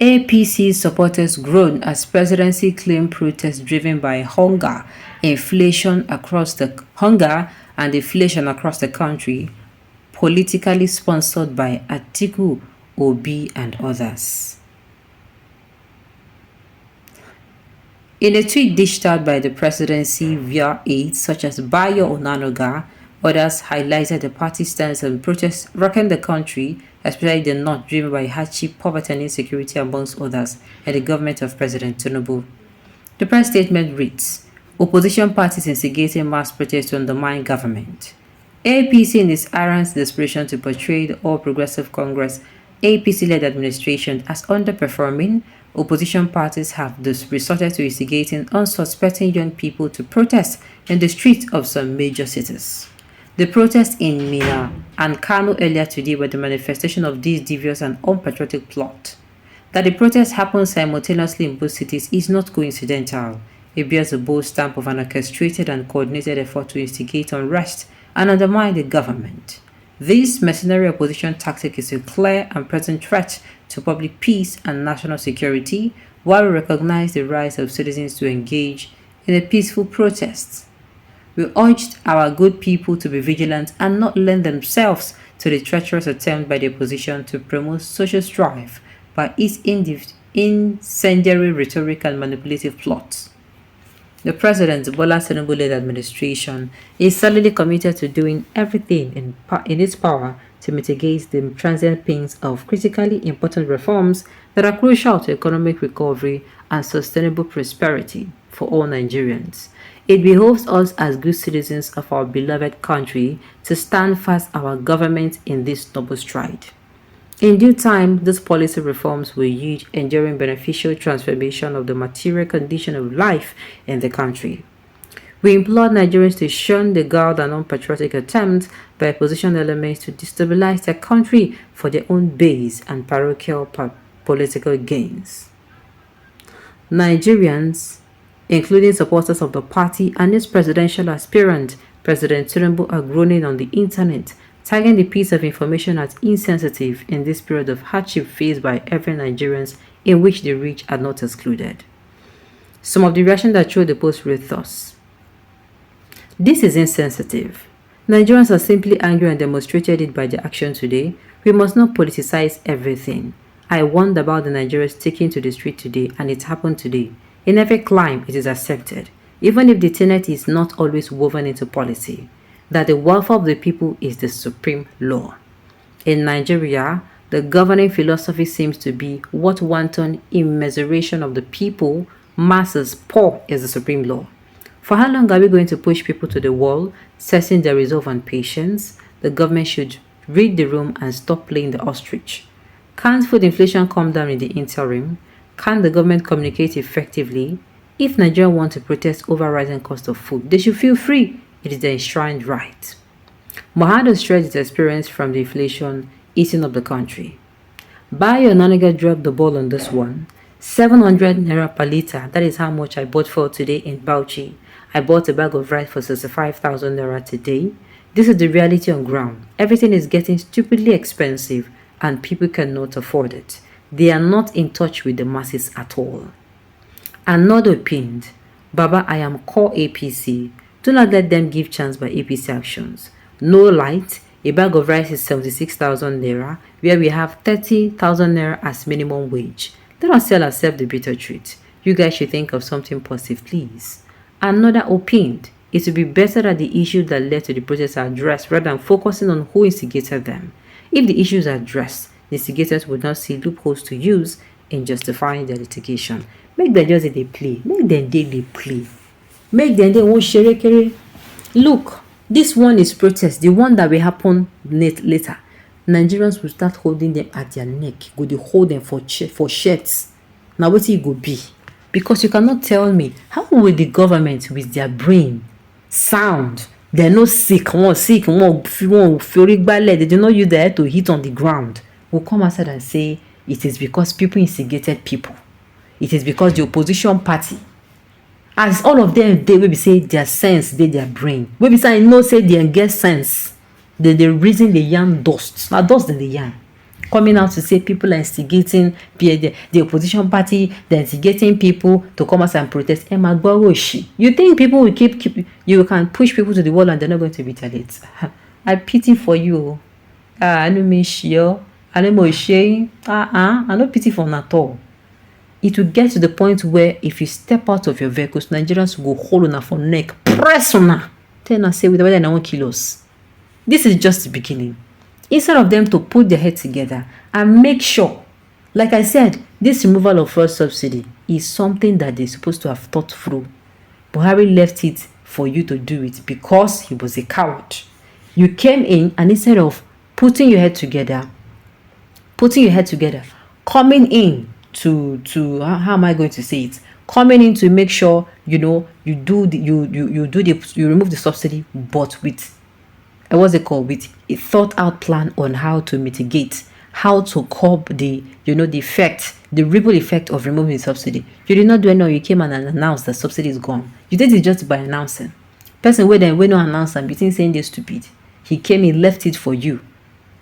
APC supporters groan as presidency claim protests driven by hunger and inflation across the country, politically sponsored by Atiku, Obi, and others. In a tweet dished out by the presidency via aides such as Bayo, Onanuga, others highlighted the party's stance on protests rocking the country, especially the north, driven by hardship, poverty, and insecurity, amongst others, and the government of President Tinubu. The press statement reads, opposition parties instigating mass protests to undermine government. APC, in its arrogant desperation to portray the All Progressive Congress APC-led administration as underperforming, opposition parties have thus resorted to instigating unsuspecting young people to protest in the streets of some major cities. The protests in Mina and Kano earlier today were the manifestation of this devious and unpatriotic plot. That the protests happened simultaneously in both cities is not coincidental. It bears the bold stamp of an orchestrated and coordinated effort to instigate unrest and undermine the government. This mercenary opposition tactic is a clear and present threat to public peace and national security, while we recognize the rights of citizens to engage in a peaceful protest. We urged our good people to be vigilant and not lend themselves to the treacherous attempt by the opposition to promote social strife by its incendiary rhetoric and manipulative plots. The President Bola Tinubu-led administration is solidly committed to doing everything in its power to mitigate the transient pains of critically important reforms that are crucial to economic recovery and sustainable prosperity for all Nigerians. It behoves us as good citizens of our beloved country to stand fast our government in this noble stride. In due time, these policy reforms will yield enduring beneficial transformation of the material condition of life in the country. We implore Nigerians to shun the guiled and unpatriotic attempts by opposition elements to destabilize their country for their own base and parochial political gains. Nigerians, including supporters of the party and its presidential aspirant, President Tinubu, are groaning on the internet, tagging the piece of information as insensitive in this period of hardship faced by every Nigerians, in which the rich are not excluded. Some of the reactions that through the post read thus: this is insensitive. Nigerians are simply angry and demonstrated it by their action today. We must not politicize everything. I wonder about the Nigerians taking to the street today, and it happened today. In every climb, it is accepted, even if the tenet is not always woven into policy, that the welfare of the people is the supreme law. In Nigeria, the governing philosophy seems to be what wanton immeasuration of the people, masses, poor is the supreme law. For how long are we going to push people to the wall, testing their resolve and patience? The government should read the room and stop playing the ostrich. Can't food inflation come down in the interim? Can the government communicate effectively? If Nigerians want to protest over rising cost of food, they should feel free. It is their enshrined right. Mohado stressed its experience from the inflation eating up the country. Bayo Onanuga dropped the ball on this one. 700 naira per liter, that is how much I bought for today in Bauchi. I bought a bag of rice for 65,000 naira today. This is the reality on ground. Everything is getting stupidly expensive and people cannot afford it. They are not in touch with the masses at all. Another pinned, Baba, I am core APC. Do not let them give chance by APC actions. No light, a bag of rice is 76,000 naira, where we have 30,000 naira as minimum wage. Let us sell ourselves the bitter truth. You guys should think of something positive, please. Another opined, it would be better that the issues that led to the protests are addressed rather than focusing on who instigated them. If the issues are addressed, the instigators would not see loopholes to use in justifying their litigation. Make them just they play. Make them they play. Make them they won't share. Look, this one is protest. The one that will happen later. Nigerians will start holding them at their neck. Go they hold them for shirts. Now what it go be? Because you cannot tell me how will the government with their brain sound? They're not sick. One fury ballet. They do not use their head to hit on the ground. Will come outside and say it is because people instigated people. It is because the opposition party, as all of them, they will be say their sense, their brain. We be say no say they get sense. They reason the yarn dust. Now dust in the yarn. coming out to say people are instigating the opposition party, they're instigating people to come out and protest. You think people will keep you can push people to the wall and they're not going to retaliate? I pity for you. I know me sure. I know more shame. I no pity for at all. It will get to the point where if you step out of your vehicles, Nigerians will go hold on for neck, press on her, tell her say whether they won't kill us. This is just the beginning. Instead of them to put their head together and make sure, like I said, this removal of fuel subsidy is something that they're supposed to have thought through. Buhari left it for you to do it because he was a coward. You came in and instead of putting your head together, coming in to how am I going to say it? Coming in to make sure you remove the subsidy, but with with a thought out plan on how to mitigate, how to curb the ripple effect of removing the subsidy. You did not do anything. You came and announced that subsidy is gone. You did it just by announcing. Person where then no announce and you think saying they're stupid. He came in, left it for you.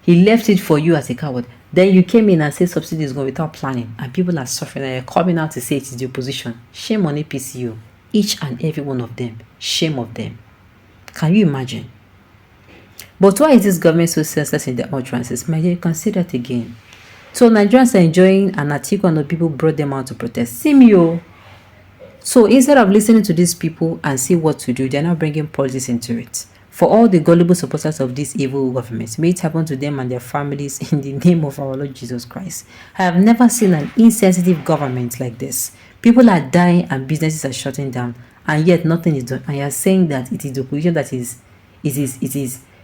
He left it for you as a coward. Then you came in and said subsidy is gone without planning, and people are suffering and you're coming out to say it is the opposition. Shame on APCU. Each and every one of them. Shame of them. Can you imagine? But why is this government so senseless in their utterances? My dear, consider it again. So Nigerians are enjoying, and Atiku and the people brought them out to protest. Simio. So instead of listening to these people and see what to do, they're now bringing politics into it. For all the gullible supporters of this evil government, may it happen to them and their families in the name of our Lord Jesus Christ. I have never seen an insensitive government like this. People are dying and businesses are shutting down, and yet nothing is done. And you are saying that it is the opposition that is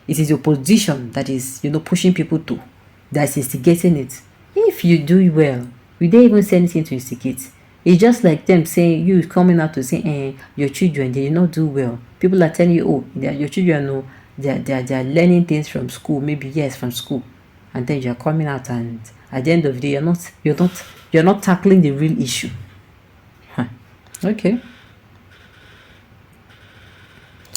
the opposition that is pushing people to, that's instigating it. If you do well, we don't even say anything to instigate. It's just like them saying, you coming out to say, your children, they did not do well. People are telling you, oh, your children know they're learning things from school, maybe yes, from school. And then you're coming out and at the end of the day, you're not tackling the real issue. Okay.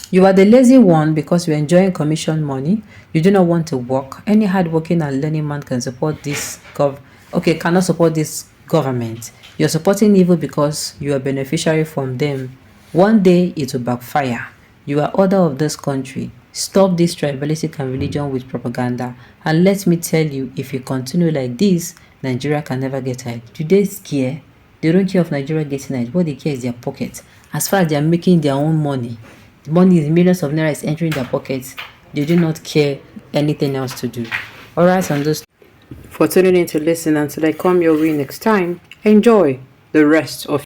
You are the lazy one because you're enjoying commission money. You do not want to work. Any hardworking and learning man can support this cannot support this government. You're supporting evil because you are beneficiary from them. One day it will backfire. You are order of this country. Stop this tribalistic and religion with propaganda. And let me tell you, if you continue like this, Nigeria can never get ahead. Do they care? They don't care of Nigeria getting ahead. What they care is their pocket. As far as they are making their own money, the money is millions of naira is entering their pockets. They do not care anything else to do. Alright, on this, for tuning in to listen. Until I come your way next time, enjoy the rest of